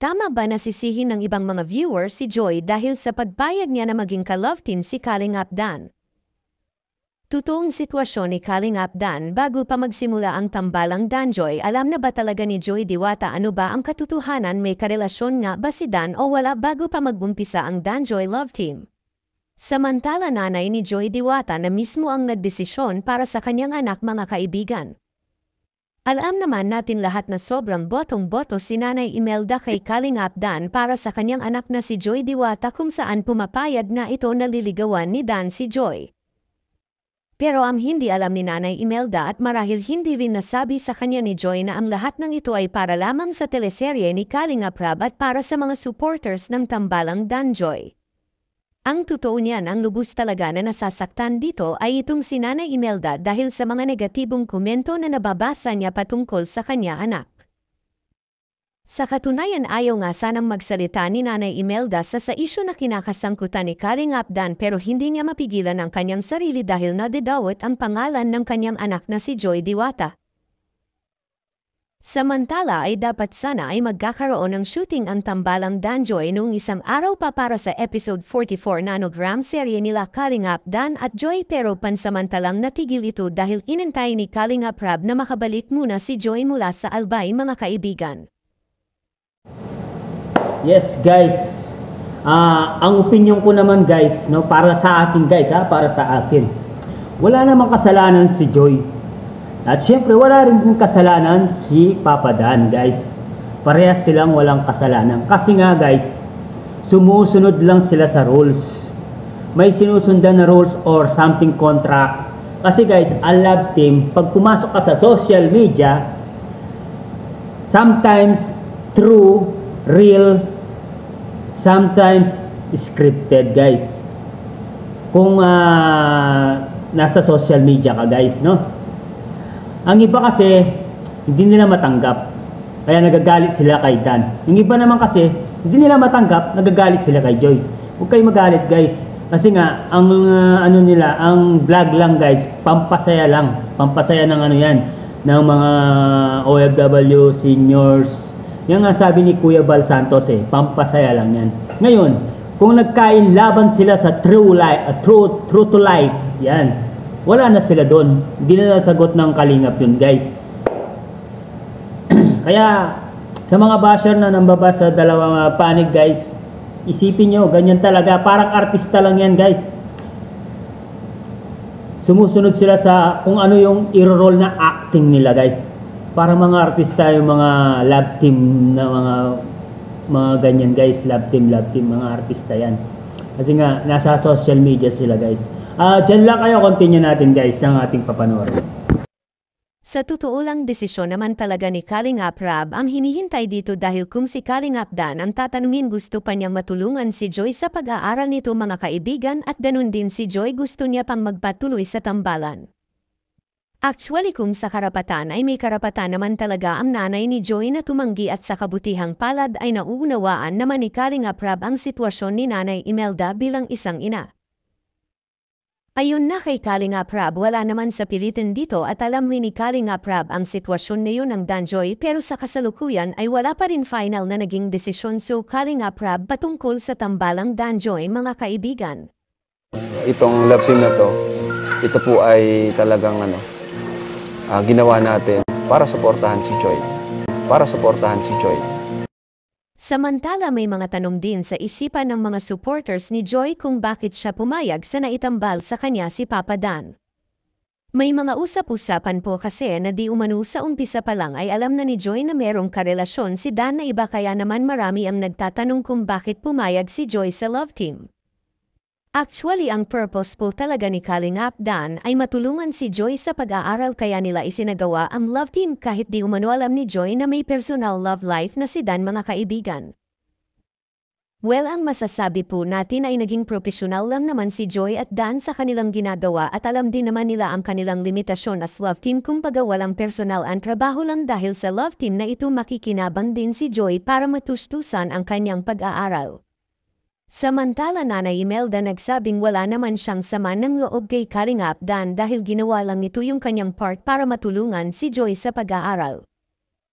Tama ba nasisihin ng ibang mga viewers si Joy dahil sa pagpayag niya na maging ka-love team si Kalingap Dan? Totoong sitwasyon ni Kalingap Dan bago pa magsimula ang tambalang Danjoy, alam na ba talaga ni Joy Diwata ano ba ang katotohanan, may karelasyon nga ba si Dan o wala bago pa mag-umpisa ang Danjoy Love Team? Samantala nanay ni Joy Diwata na mismo ang nagdesisyon para sa kanyang anak, mga kaibigan. Alam naman natin lahat na sobrang botong-boto si Nanay Imelda kay Kalingap Dan para sa kanyang anak na si Joy Diwata, kung saan pumapayag na ito na liligawan ni Dan si Joy. Pero ang hindi alam ni Nanay Imelda at marahil hindi rin nasabi sa kanya ni Joy na ang lahat ng ito ay para lamang sa teleserye ni Kalingap Rab at para sa mga supporters ng tambalang Danjoy. Ang totoo niyan, ang lubos talaga na nasasaktan dito ay itong si Nanay Imelda dahil sa mga negatibong komento na nababasa niya patungkol sa kanya anak. Sa katunayan, ayaw nga sanang magsalita ni Nanay Imelda sa isyu na kinakasangkutan ni Kalingap Dan, pero hindi niya mapigilan ang kanyang sarili dahil nadidawat ang pangalan ng kanyang anak na si Joy Diwata. Samantala ay dapat sana ay magkakaroon ng shooting ang tambalang Danjoy noong isang araw pa para sa episode 44 nanogram serye nila Kalingap Dan at Joy, pero pansamantalang natigil ito dahil inintay ni Kalingap Rab na makabalik muna si Joy mula sa Albay, mga kaibigan. Yes guys, ang opinion ko naman guys, no, para sa akin guys, para sa akin, wala namang kasalanan si Joy. At syempre wala rin kasalanan si Papa Dan guys. Parehas silang walang kasalanan. Kasi nga guys, sumusunod lang sila sa rules. May sinusundan na rules or something contract. Kasi guys, ang love team, pag pumasok ka sa social media, sometimes true, real, sometimes scripted guys. Kung nasa social media ka guys, no? Ang iba kasi, hindi nila matanggap. Kaya nagagalit sila kay Dan. Yung iba naman kasi, hindi nila matanggap, nagagalit sila kay Joy. Huwag kayo magalit guys. Kasi nga, ang ano nila, ang vlog lang guys, pampasaya lang. Pampasaya ng ano yan, ng mga OFW, seniors. Yan nga sabi ni Kuya Bal Santos pampasaya lang yan. Ngayon, kung nagkain laban sila sa true to life, yan. Wala na sila doon. Hindi na nasagot ng Kalingap yun guys. Kaya sa mga basher na nambabasa dalawang panig guys, isipin nyo, ganyan talaga. Parang artista lang yan guys. Sumusunod sila sa kung ano yung i-roll na acting nila guys. Parang mga artista yung mga love team na mga ganyan guys. Love team, mga artista yan. Kasi nga, nasa social media sila guys. Diyan lang kayo, continue natin guys ang ating papanoorin. Sa totoo lang, desisyon naman talaga ni Kalingap Rab ang hinihintay dito dahil kung si Kalingap Dan ang tatanungin, gusto pa niyang matulungan si Joy sa pag-aaral nito, mga kaibigan, at ganun din si Joy gusto niya pang magpatuloy sa tambalan. Actually, kung sa karapatan ay may karapatan naman talaga ang nanay ni Joy na tumanggi, at sa kabutihang palad ay nauunawaan naman ni Kalingap Rab ang sitwasyon ni Nanay Imelda bilang isang ina. Ayun na, kay Kalingap Rab wala naman sa pilitin dito at alam ni Kalingap Rab ang sitwasyon na yun ng Danjoy, pero sa kasalukuyan ay wala pa rin final na naging desisyon so Kalingap Rab patungkol sa tambalang Danjoy, mga kaibigan. Itong love team na to, ito po ay talagang ginawa natin para suportahan si Joy. Para suportahan si Joy. Samantala may mga tanong din sa isipan ng mga supporters ni Joy kung bakit siya pumayag sa naitambal sa kanya si Papa Dan. May mga usap-usapan po kasi na di umano sa umpisa pa lang ay alam na ni Joy na merong karelasyon si Dan na iba, kaya naman marami ang nagtatanong kung bakit pumayag si Joy sa love team. Actually, ang purpose po talaga ni Kalingap Dan ay matulungan si Joy sa pag-aaral, kaya nila isinagawa ang love team kahit di umano alam ni Joy na may personal love life na si Dan, mga kaibigan. Well, ang masasabi po natin ay naging profesional lang naman si Joy at Dan sa kanilang ginagawa at alam din naman nila ang kanilang limitasyon as love team, kumbaga walang personal ang trabaho lang dahil sa love team na ito makikinabang din si Joy para matustusan ang kanyang pag-aaral. Samantala Nanay Imelda nagsabing wala naman siyang sama ng loob kay Kalingap Dan dahil ginawa lang nito yung kanyang part para matulungan si Joy sa pag-aaral.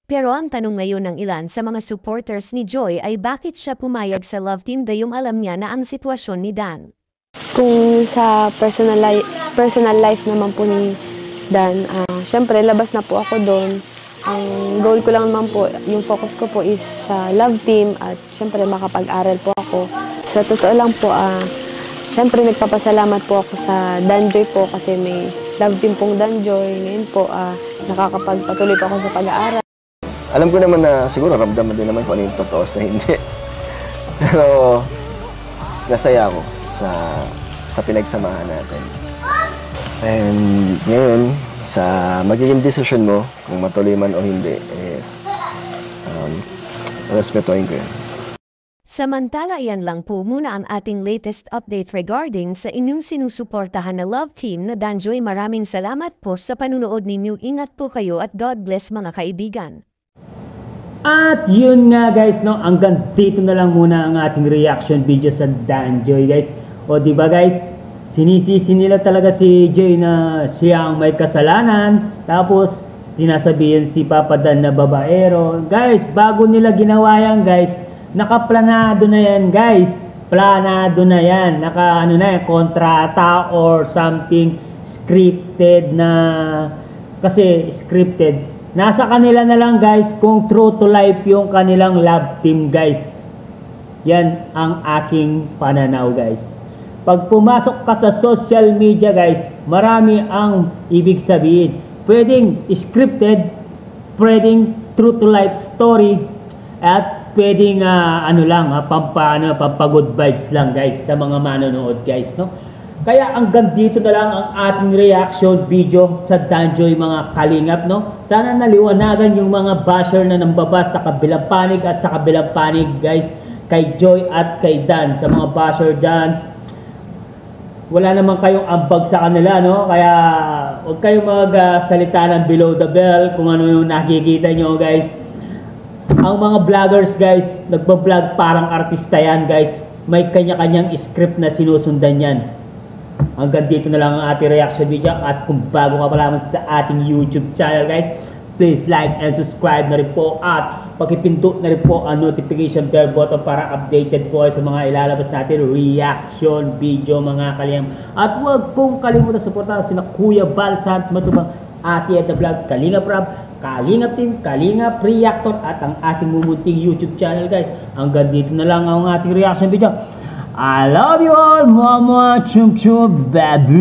Pero ang tanong ngayon ng ilan sa mga supporters ni Joy ay bakit siya pumayag sa love team dayong alam niya na ang sitwasyon ni Dan. Kung sa personal life naman po ni Dan, syempre labas na po ako doon. Ang goal ko lang naman po, yung focus ko po is sa love team at syempre makapag-aral po ako. Sa totoo lang po, syempre nagpapasalamat po ako sa Dan Joy po kasi may love team pong Dan Joy. Ngayon po, nakakapagpatuloy po ako sa pag-aaral. Alam ko naman na siguro ramdaman din naman kung ano yung totoo sa hindi. Pero nasaya ako sa pinagsamahan natin. And ngayon, sa magiging decision mo, kung matuloy man o hindi, is respetuhin ko yan. Samantala, iyan lang po muna ang ating latest update regarding sa inyong sinusuportahan na love team na Dan Joy. Maraming salamat po sa panunood ninyo. Ingat po kayo at God bless mga kaibigan. At yun nga guys, no, hanggang dito na lang muna ang ating reaction video sa Dan Joy guys. O di ba guys, sinisisi nila talaga si Joy na siya ang may kasalanan. Tapos sinasabihin si Papa Dan na babaero. Guys, bago nila ginawa yan guys, nakaplanado na yan guys. Planado na yan. Kontrata or something scripted na, kasi scripted. Nasa kanila na lang guys kung true to life yung kanilang love team guys. Yan ang aking pananaw guys. Pag pumasok ka sa social media guys, marami ang ibig sabihin. Pwedeng scripted, pwedeng true to life story, at pwedeng pampagood vibes lang guys sa mga manonood guys, no? Kaya hanggang dito na lang ang ating reaction video sa Dan Joy mga kalingap, no? Sana naliwanagan yung mga basher na nambabas sa kabilang panig at sa kabilang panig guys, kay Joy at kay Dan. Sa mga basher dyan, wala naman kayong ambag sa kanila, no? Kaya huwag kayong magsalita ng below the bell kung ano yung nakikita nyo guys. Ang mga vloggers guys, nagbablog parang artista yan guys. May kanya-kanyang script na sinusundan yan. Hanggang dito na lang ang ating reaction video. At kung bago ka pa lamang sa ating YouTube channel guys, please like and subscribe na rin po. At pakipindot na rin po ang notification bell button para updated po sa mga ilalabas natin reaction video mga kalingap. At huwag pong kalimutan suportahan sina Kuya Bal Santos Matubang, Ate Edna Vlogs, Kalingap Rob, Kalingap Team, Kalingap Reactor at ang ating mumunting YouTube channel guys. Hanggang dito na lang ang ating reaction video. I love you all, mama, chum chum, babu.